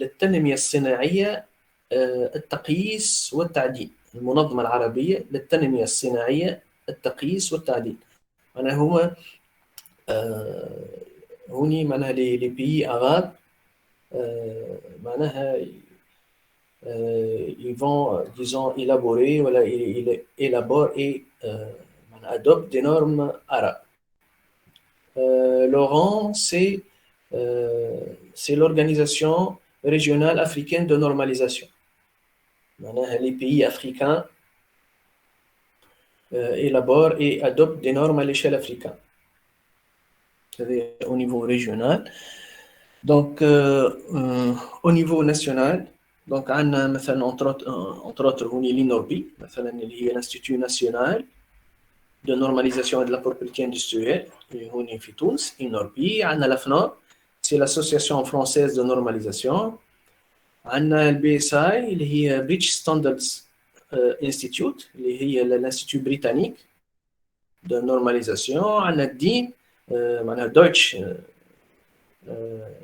للتنمية الصناعية التقييس والتعديل. المنظمة العربية للتنمية الصناعية التقييس والتعديل. معناها هما هوني معناها les pays arabes معناها ils vont disons élaborer voilà ils élaborent et adoptent des normes arabes. L'ORAN c'est l'organisation régionale africaine de normalisation. Les pays africains élaborent et adoptent des normes à l'échelle africaine, c'est-à-dire au niveau régional. Donc au niveau national, donc on a entre autres l'INORBI, l'Institut national de normalisation de la propriété industrielle, في تونس INORBI. On a l'AFNOR, c'est l'association française de normalisation. On a le BSI اللي هي British Standards Institute اللي هي l'institut britannique de normalisation. On a الدين معناها Deutsche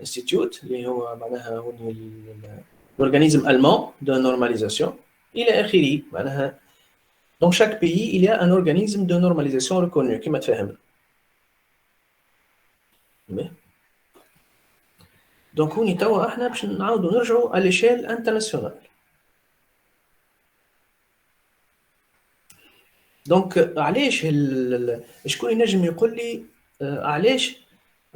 Institute اللي هو معناها l'organisme allemand de normalisation إلى آخره. معناها dans chaque pays il y a un organisme de normalisation reconnu كما تفهم. دونك هوني توا احنا باش نعاودوا نرجعوا على ليشيل انترناسيونال. دونك علاش شكون ينجم يقول لي علاش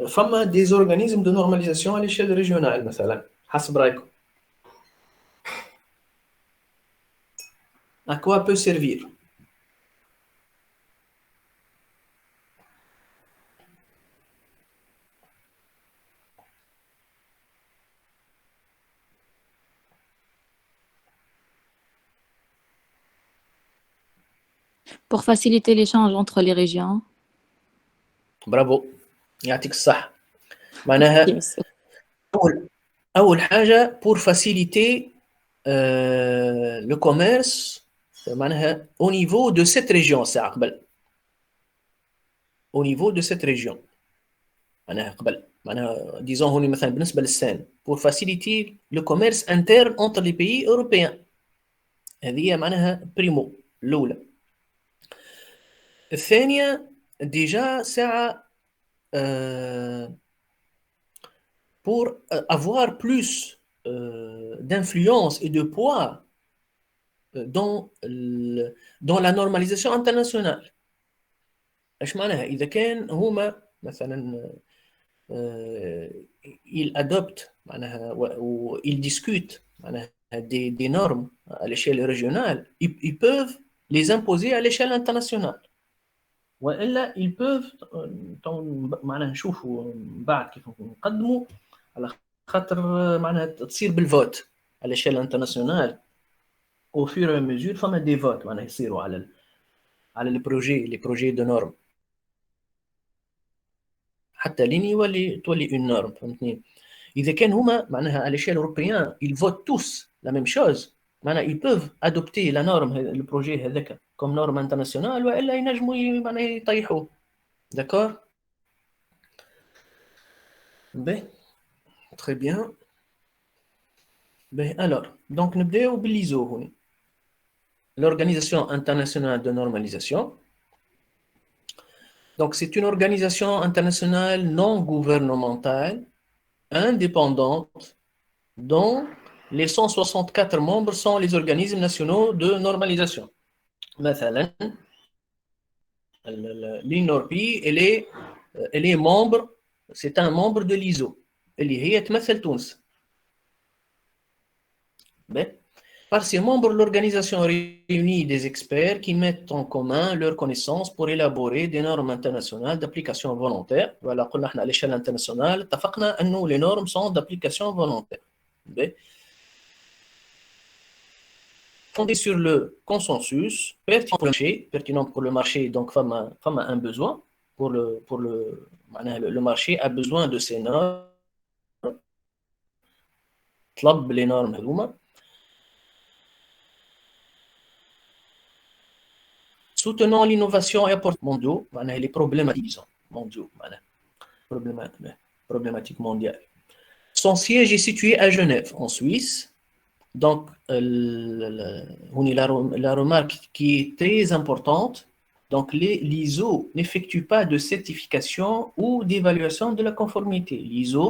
فما دي زورغانيزم دو نورماليزاسيون على ليشيل ريجيونال مثلا حسب رايكم؟ à quoi peut servir? Pour faciliter l'échange entre les régions. برافو يعطيك الصحة. معناها أول حاجة pour faciliter le commerce معناها au niveau de cette région ساعة قبل. au niveau de cette région معناها قبل معناها disons هوني مثلا بالنسبة للسان pour faciliter le commerce interne entre les pays européens. هذه معناها بريمو الأولى. الثانية déjà ساعة pour avoir plus d'influence et de poids dans la normalisation internationale. ايش معناها؟ إذا كان هما مثلا ils adoptent معناها ou ils discutent معناها des normes à l'échelle régionale, ils peuvent les imposer à l'échelle internationale. والا ils peuvent معناها نشوفوا بعد كيف نقدموا على خاطر معناها تصير بالفوت على l'échelle internationale au fur et à mesure فما دي فوت معناها يصيروا على les projets de normes حتى لين يولي تولي une norme. فهمتني؟ إذا كان هما معناها à l'échelle européenne ils votent tous la même chose معناها ils peuvent adopter la norme le projet هذاك comme norme internationale والا ينجموا معناها يطيحوه. D'accord? Ben, très bien. Ben, alors, donc نبداو بالليزو هوني. L'Organisation internationale de normalisation. Donc, c'est une organisation internationale non gouvernementale, indépendante, dont les 164 membres sont les organismes nationaux de normalisation. مثلا l'INORBI elle est membre, c'est un membre de l'ISO اللي هي تمثل تونس. Par ses membres, l'organisation réunit des experts qui mettent en commun leurs connaissances pour élaborer des normes internationales d'application volontaire. Voilà, à l'échelle internationale, les normes sont d'application volontaire. Fondées sur le consensus, pertinent pour le marché, donc femme a un besoin, le marché a besoin de ces normes. Les normes soutenant l'innovation et apportant mondiaux, les problématiques mondiaux, problématiques mondiales. Son siège est situé à Genève, en Suisse. Donc, la remarque qui est très importante, donc l'ISO n'effectue pas de certification ou d'évaluation de la conformité. L'ISO,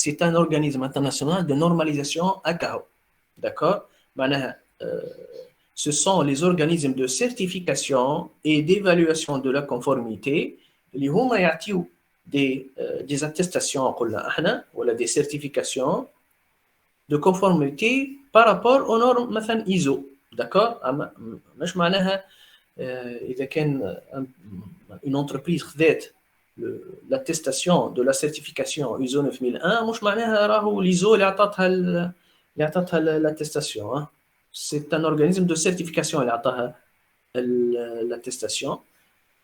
c'est un organisme international de normalisation ACAO. D'accord? Ce sont les organismes de certification et d'évaluation de la conformité اللي هما يعطيو des attestations ou des certifications de conformité par rapport aux normes مثلا ISO. D'accord? مش معناها إذا كان une entreprise خذات l'attestation de la certification ISO 9001 مش معناها راهو l'ISO اللي عطاتها l'attestation. C'est un organisme de certification اللي عطاها l'attestation.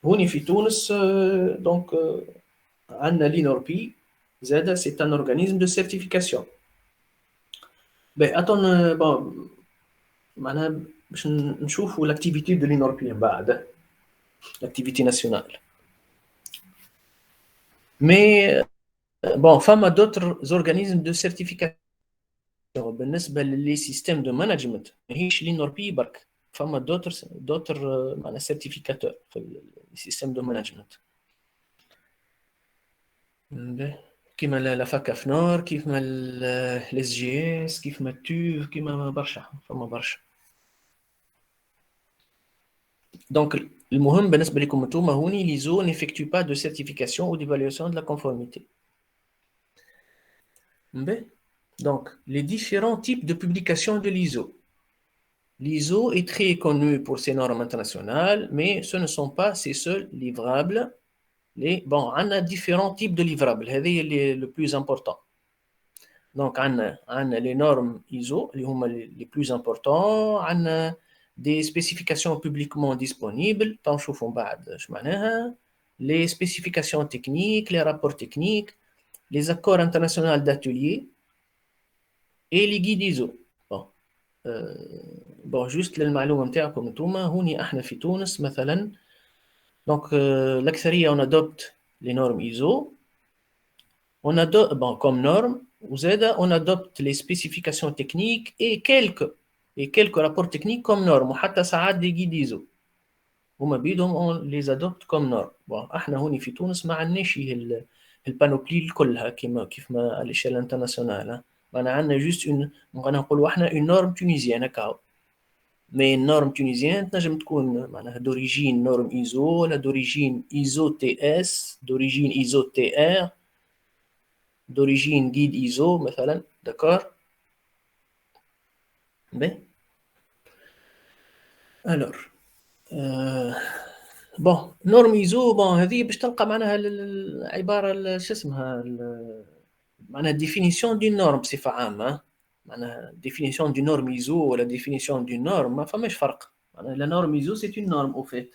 هوني في تونس donc عندنا l'INORPI زاد c'est un organisme de certification. Ben, attends, bon, معناها باش نشوفوا l'activité de l'INORPI من بعد, l'activité nationale. Mais bon, فما d'autres organismes de certification بالنسبة للي systèmes de management ماهيش l'INORPI برك, فما d'autres معناها certificateurs في السيستم de management. كيما لا فاكا فنور, كيما الاس جي اس, كيما التوف, كيما برشا, فما برشا. دونك المهم بالنسبه لكم انتوما هوني ليزو n'effectue pas de certification ou d'évaluation de la conformité. Donc les différents types de publication de l'ISO. L'ISO est très connu pour ses normes internationales, mais ce ne sont pas ses seuls livrables. Bon, on a différents types de livrables, c'est le plus important. Donc on a les normes ISO, les plus importants, on a des spécifications publiquement disponibles, les spécifications techniques, les rapports techniques, les accords internationaux d'atelier et les guides ISO. Bon, juste للمعلومة نتاعكم انتوما هوني احنا في تونس مثلا. Donc l'accessoire on adopte les normes ISO, on adopte comme norme, on adopte les spécifications techniques et quelques rapports techniques comme normes, وحتى ساعات des guides ISO. هما بيدهم on les adopte comme normes. Bon, احنا هوني في تونس ما عندناش البانوبلي كلها كيف ما à l'échelle internationale. On a juste une norme tunisienne هكا. Mais une norme tunisienne تنجم تكون معناها d'origine norme ISO, ولا d'origine ISO TS, d'origine ISO TR, d'origine guide ISO مثلا. D'accord? Ben. Alors bon, norme ISO bon هذه باش تلقى معناها العبارة شو اسمها معناها définition d'une norme بصفة عامة. معناها définition d'une norme ISO ولا définition d'une norme ما فماش فرق. La norme ISO c'est une norme au fait.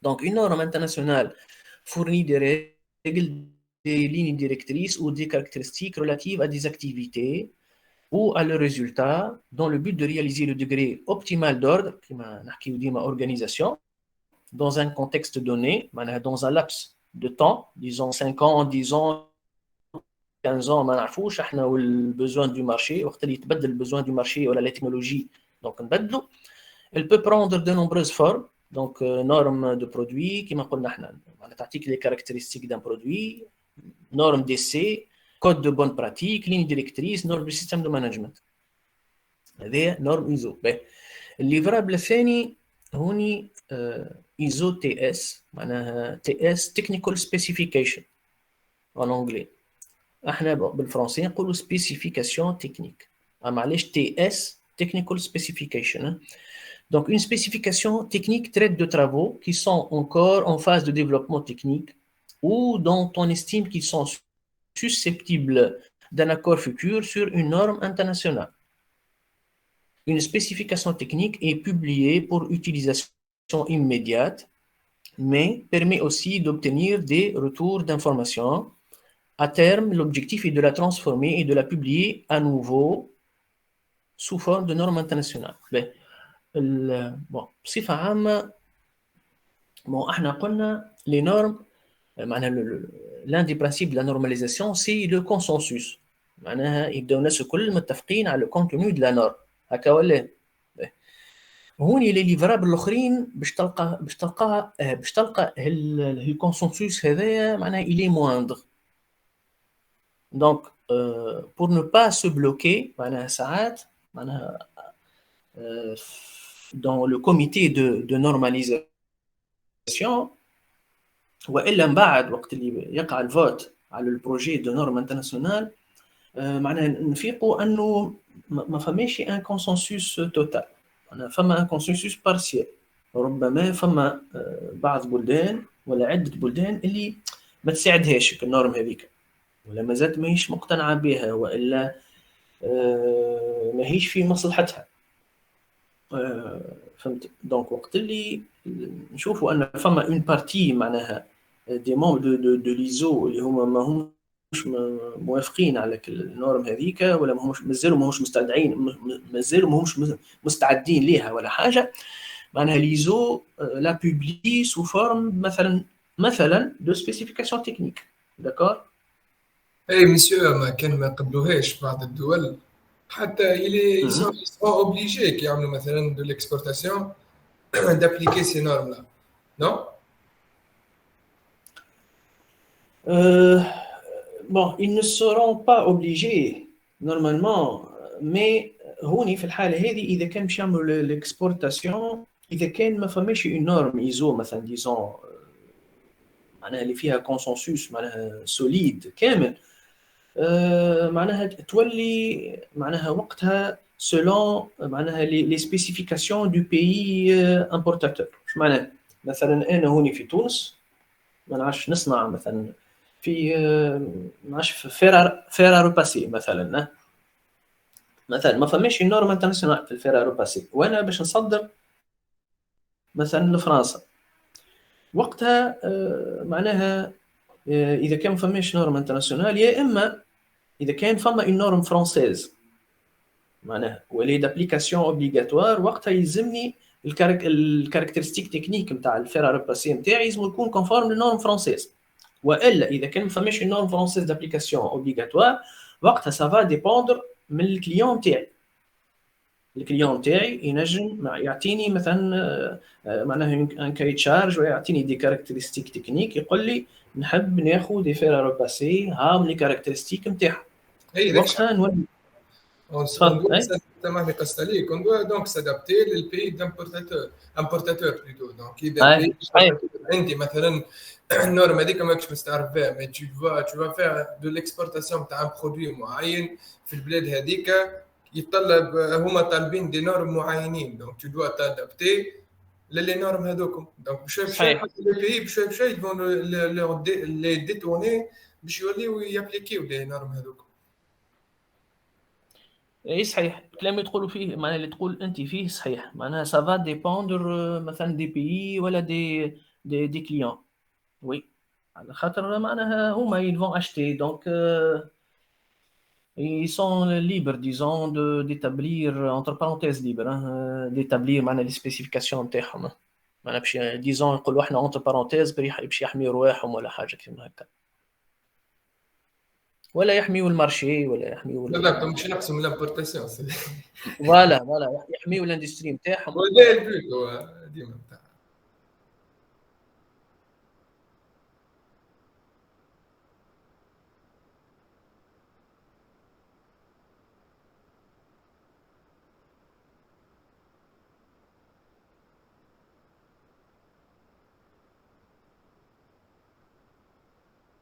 Donc une norme internationale fournit des règles, des lignes directrices ou des caractéristiques relatives à des activités ou à leurs résultats dans le but de réaliser le degré optimal d'ordre, organisation, dans un contexte donné, dans un laps de temps, disons 5 ans, 10 ans, 15 ans, ou le besoin du marché, ou le besoin du marché ou la technologie, donc elle peut prendre de nombreuses formes. Donc normes de produits, qui les caractéristiques d'un produit, normes d'essai, code de bonne pratique, ligne directrice, normes du système de management. هذه norme ISO. الليفرابل الثاني هوني ISO TS, معناها TS technical specification en anglais. احنا بالفرنسي نقولوا spécification technique. معليش TS technical specification. Donc une spécification technique traite de travaux qui sont encore en phase de développement technique ou dont on estime qu'ils sont susceptibles d'un accord futur sur une norme internationale. Une spécification technique est publiée pour utilisation immédiate, mais permet aussi d'obtenir des retours d'informations. À terme, l'objectif est de la transformer et de la publier à nouveau sous forme de normes internationales. Bon, بصفة عامة, bon, احنا قلنا les normes, l'un des principes de la normalisation, c'est le consensus. معناها يبداو الناس الكل متفقين على الكونتوني دو لا نورم هكا ولا. هوني لي ليفرابل الاخرين باش تلقى الكونسنسوس هذايا معناها الي موندر. دونك بور نو با سو بلوكي معناها ساعات معناها dans le comité de normalisation والا من بعد وقت اللي يقع الفوت على البروجي دو نورم انترناسيونال معناها نفيقوا انه ما فماش ان كونسنسوس توتال، معناها فما ان كونسنسوس بارسيال. ربما فما بعض بلدان ولا عده بلدان اللي ما تساعدهاش النورم هذيك، ولا مازالت ماهيش مقتنعه بها، والا ماهيش في مصلحتها. فهمت؟ دونك وقت اللي نشوفوا ان فما اون بارتي معناها دي ممبر دو ليزو اللي هما ما همش موافقين على النورم هذيك، ولا مازالوا ماهمش مستعدين ليها ولا حاجه، معناها ليزو لا بوبلي سو فورم مثلا دو سبيسيفيكاسيون تكنيك. داكور. اي مسيو ما كان ما قبلوهاش بعض الدول حتى ils sont obligés كي يعملوا مثلا de l'exportation d'appliquer ces normes là, non? Bon, ils ne seront pas obligés normalement, mais هوني في الحالة هذه إذا كان باش يعملوا l'exportation، إذا كان ما فماش une norme ISO مثلا disons معناها اللي فيها consensus معناها solide كامل، معناها تولي معناها وقتها selon معناها les spécifications du pays importateur. شو معناها؟ مثلا أنا هوني في تونس ما نعرفش نصنع مثلا في ما نعرفش فيرارو باسي مثلا ما فماش نورم انترناسيونال في الفيرارو باسي، وانا باش نصدر مثلا لفرنسا، وقتها معناها اذا كان ما فماش نورم انترناسيونال، يا اما اذا كان فما نورم فرونسيز معناها ولي دابليكاسيون اوبليغاتوار، وقتها يلزمني الكاركتيرستيك تكنيك نتاع الفيرارو باسي نتاعي لازم يكون كونفورم للنورم فرونسيز. والا اذا كان ما فماش نورم فرونسيز دابليكاسيون اوبليغاتوار، وقتها سافا ديبوندر من الكليون تاعي. الكليون تاعي ينجم يعطيني مثلا معناها ان كاي تشارج ويعطيني دي كاركتيرستيك تكنيك، يقول لي نحب ناخذ دي فيرارو باسي هاهم لي كاركتيرستيك نتاعها. وقتها نولي on doit donc s'adapter le pays d'importateur plutôt. Donc عندي مثلا النورم هذيك ماكش مستعرف بها، mais tu vas faire de l'exportation تاع un produit معين في البلاد هذيك، يتطلب هما طالبين دي نورم معينين، donc tu dois t'adapter للي نورم هذوكم. donc بشوي بشوي يبون لي ديتوني باش يوليو يابليكيو لي نورم هذوكم. اي صحيح الكلام اللي تقولوا فيه، معناها اللي تقول انت فيه صحيح، معناها سافا ديبوندر مثلا دي بيي ولا دي كليون. وي على خاطر معناها هما يلفون اشتي، دونك ils sont libres disons d'établir entre parenthèses libres d'établir معناها les spécifications نتاعهم، معناها باش disons نقولوا احنا entre parenthèses باش يحميوا رواحهم ولا حاجه كيما هكا، ولا يحميوا المارشي ولا يحميوا لا مش نقسم لامبورتاسيون فوالا يحميوا الاندستري نتاعهم. ولا البيت هو ديما